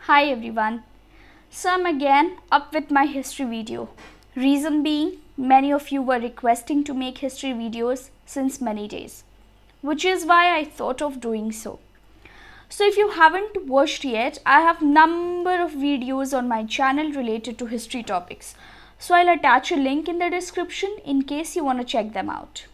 Hi everyone. So I'm again up with my history video. Reason being, many of you were requesting to make history videos since many days, which is why I thought of doing so. So if you haven't watched yet, I have number of videos on my channel related to history topics. So I'll attach a link in the description in case you want to check them out.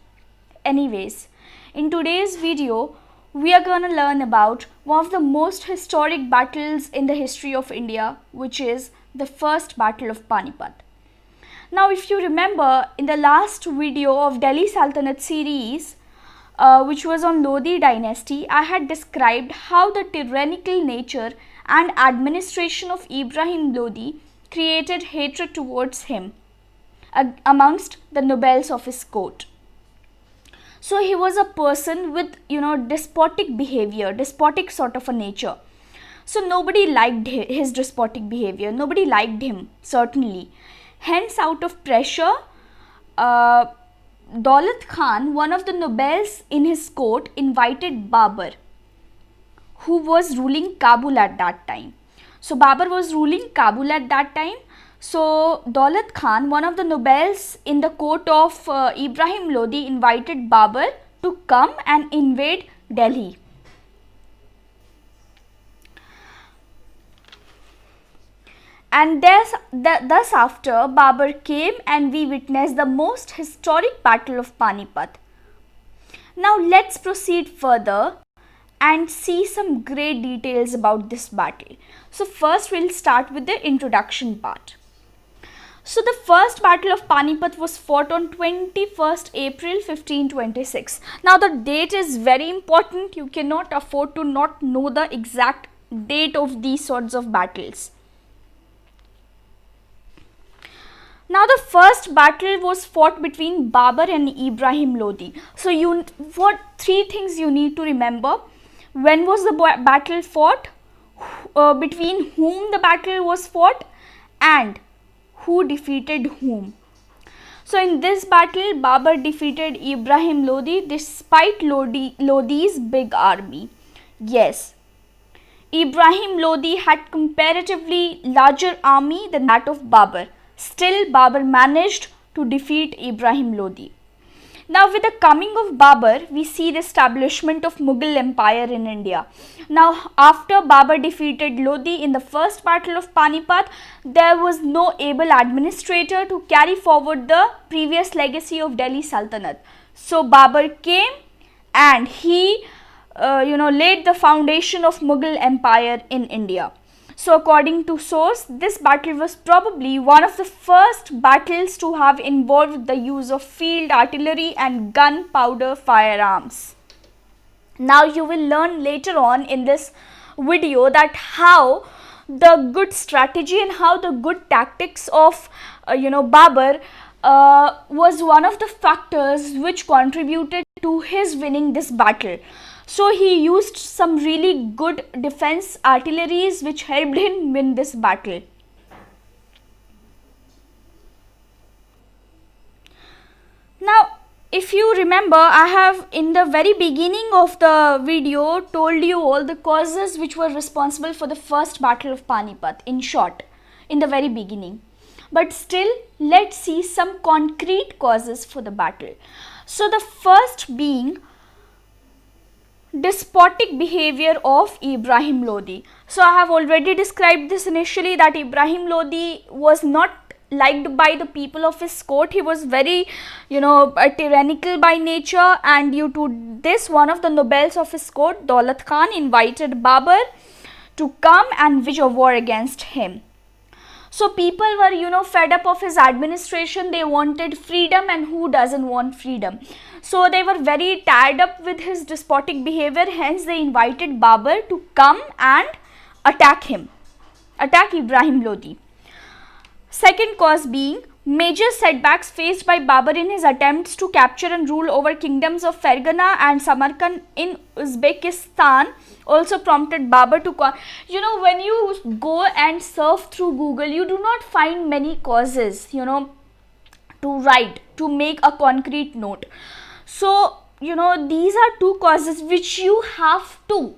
Anyways, in today's video, we are going to learn about one of the most historic battles in the history of India, which is the First Battle of Panipat. Now, if you remember, in the last video of Delhi Sultanate series, which was on Lodi dynasty, I had described how the tyrannical nature and administration of Ibrahim Lodi created hatred towards him amongst the nobles of his court. So he was a person with despotic behavior, despotic sort of a nature. So nobody liked his despotic behavior, nobody liked him, certainly. Hence, out of pressure, Daulat Khan, one of the nobles in his court, invited Babur, who was ruling Kabul at that time. So Babur was ruling Kabul at that time. So Daulat Khan, one of the nobles in the court of Ibrahim Lodi, invited Babur to come and invade Delhi. And thus after, Babur came and we witnessed the most historic battle of Panipat. Now let's proceed further and see some great details about this battle. So first we'll start with the introduction part. So the first battle of Panipat was fought on 21st April 1526. Now the date is very important. You cannot afford to not know the exact date of these sorts of battles. Now the first battle was fought between Babur and Ibrahim Lodi. So what three things you need to remember. When was the battle fought? Between whom the battle was fought? And who defeated whom? So in this battle, Babur defeated Ibrahim Lodi despite Lodi's big army. Yes, Ibrahim Lodi had comparatively larger army than that of Babur. Still, Babur managed to defeat Ibrahim Lodi. Now with the coming of Babur, we see the establishment of Mughal Empire in India. Now after Babur defeated Lodi in the first battle of Panipat, there was no able administrator to carry forward the previous legacy of Delhi Sultanate. So Babur came and he laid the foundation of Mughal Empire in India. So according to source, this battle was probably one of the first battles to have involved the use of field artillery and gunpowder firearms. Now you will learn later on in this video that how the good strategy and how the good tactics of Babur was one of the factors which contributed to his winning this battle. So he used some really good defense artilleries which helped him win this battle. Now, if you remember, I have in the very beginning of the video told you all the causes which were responsible for the first battle of Panipat, in short, in the very beginning. But still, let's see some concrete causes for the battle. So the first being despotic behavior of Ibrahim Lodi. So I have already described this initially, that Ibrahim Lodi was not liked by the people of his court. He was very tyrannical by nature, and due to this, one of the nobles of his court, Daulat Khan, invited Babur to come and wage a war against him. So people were fed up of his administration. They wanted freedom, and who doesn't want freedom? So they were very tied up with his despotic behavior. Hence they invited Babur to come and attack Ibrahim Lodi. Second cause being major setbacks faced by Babur in his attempts to capture and rule over kingdoms of Fergana and Samarkand in Uzbekistan also prompted Babur to when you go and surf through Google, you do not find many causes to write, to make a concrete note. So these are two causes which you have to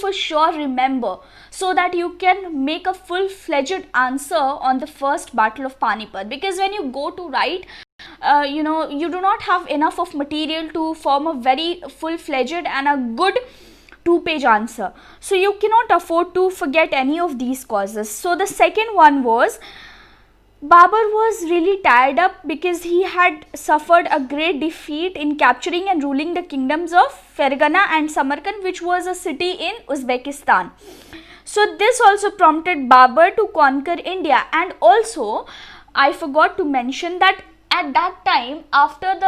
for sure remember, so that you can make a full-fledged answer on the first battle of Panipat. Because when you go to write, you do not have enough of material to form a very full-fledged and a good 2-page answer. So you cannot afford to forget any of these causes. So the second one was, Babur was really tired up because he had suffered a great defeat in capturing and ruling the kingdoms of Fergana and Samarkand, which was a city in Uzbekistan. So this also prompted Babur to conquer India. And also, I forgot to mention that at that time, after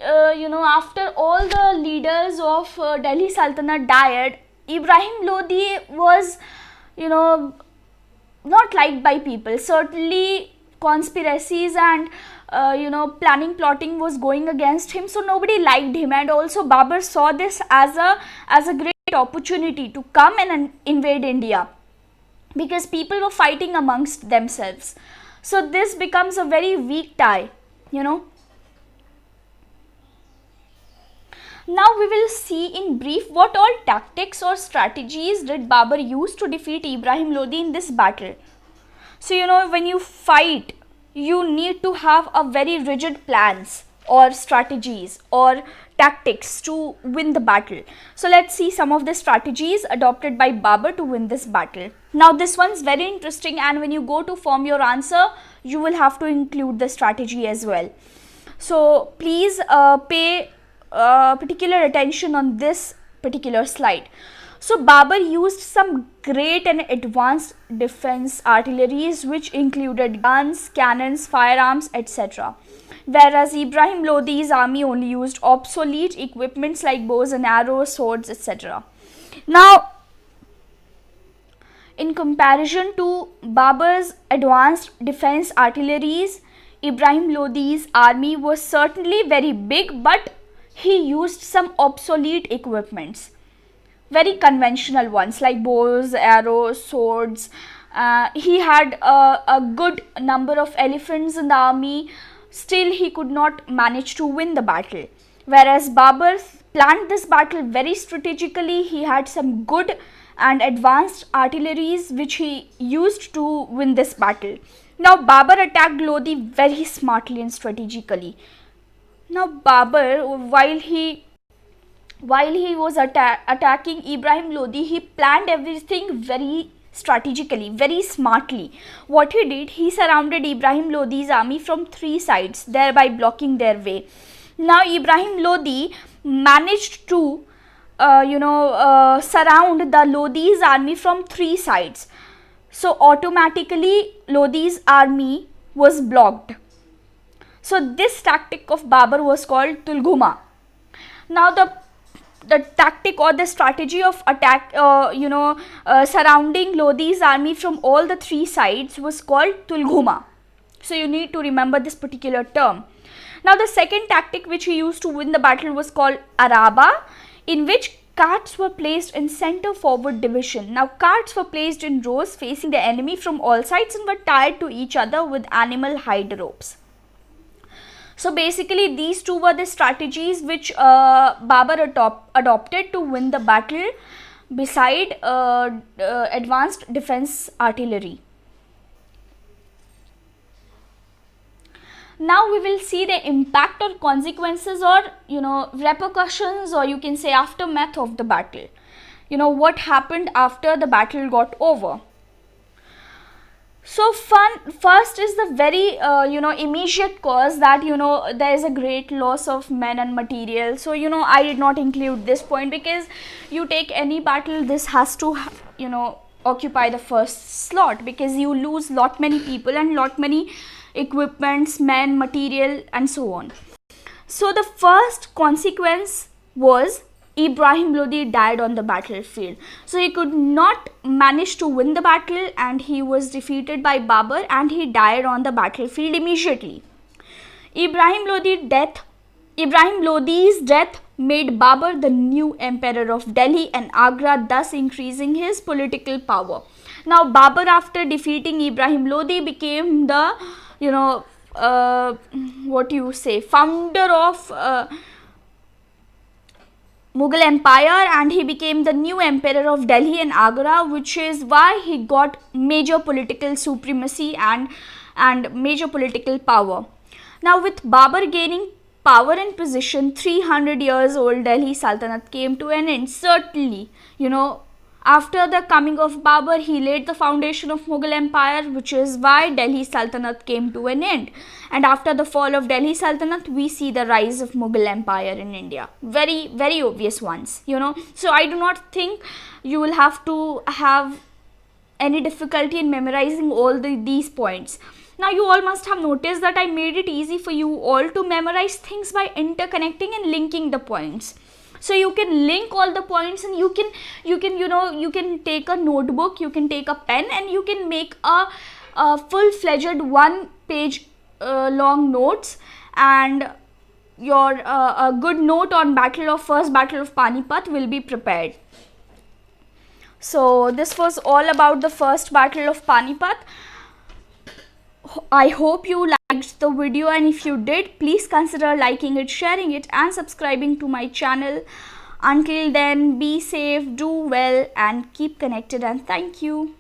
after all the leaders of Delhi Sultanate died, Ibrahim Lodi was, not liked by people. Certainly conspiracies and plotting was going against him, so nobody liked him. And also Babur saw this as a great opportunity to come and invade India, because people were fighting amongst themselves. So this becomes a very weak tie. Now we will see in brief what all tactics or strategies did Babur use to defeat Ibrahim Lodi in this battle. So when you fight, you need to have a very rigid plans or strategies or tactics to win the battle. So let's see some of the strategies adopted by Babur to win this battle. Now this one's very interesting, and when you go to form your answer, you will have to include the strategy as well. So please pay particular attention on this particular slide. So Babur used some great and advanced defense artilleries which included guns, cannons, firearms, etc. Whereas Ibrahim Lodi's army only used obsolete equipments like bows and arrows, swords, etc. Now, in comparison to Babur's advanced defense artilleries, Ibrahim Lodi's army was certainly very big, but he used some obsolete equipments, very conventional ones like bows, arrows, swords. He had a good number of elephants in the army. Still, he could not manage to win the battle. Whereas Babur planned this battle very strategically. He had some good and advanced artilleries which he used to win this battle. Now Babur attacked Lodi very smartly and strategically. Now Babur, while he was attacking Ibrahim Lodi, he planned everything very strategically, very smartly. What he did, he surrounded Ibrahim Lodi's army from 3 sides, thereby blocking their way. Now Ibrahim Lodi managed to surround the Lodi's army from 3 sides. So automatically Lodi's army was blocked. So this tactic of Babur was called Tulguma. Now the tactic or the strategy of attack, surrounding Lodi's army from all the 3 sides was called Tulguma. So you need to remember this particular term. Now the second tactic which he used to win the battle was called Araba, in which carts were placed in center forward division. Now carts were placed in rows facing the enemy from all sides and were tied to each other with animal hide ropes. So basically these two were the strategies which Babur adopted to win the battle, beside advanced defense artillery. Now we will see the impact or consequences or repercussions, or you can say aftermath of the battle. What happened after the battle got over. So first is the very immediate cause, that there is a great loss of men and material. So I did not include this point, because you take any battle, this has to occupy the first slot, because you lose lot many people and lot many equipments, men, material, and so on. So the first consequence was Ibrahim Lodi died on the battlefield. So he could not manage to win the battle, and he was defeated by Babur, and he died on the battlefield immediately. Ibrahim Lodi's death made Babur the new emperor of Delhi and Agra, thus increasing his political power. Now Babur, after defeating Ibrahim Lodi, became the founder of Mughal Empire, and he became the new emperor of Delhi and Agra, which is why he got major political supremacy and major political power. Now, with Babur gaining power and position, 300 years old Delhi Sultanate came to an end. Certainly, after the coming of Babur, he laid the foundation of Mughal Empire, which is why Delhi Sultanate came to an end. And after the fall of Delhi Sultanate, we see the rise of Mughal Empire in India. Very, very obvious ones, So I do not think you will have to have any difficulty in memorizing all these points. Now, you all must have noticed that I made it easy for you all to memorize things by interconnecting and linking the points. So you can link all the points, and you can take a notebook, you can take a pen, and you can make a full-fledged 1-page long notes, and your a good note on first battle of Panipat will be prepared. So this was all about the first battle of Panipat. I hope you liked the video, and if you did, please consider liking it, sharing it, and subscribing to my channel. Until then, be safe, do well, and keep connected, and thank you.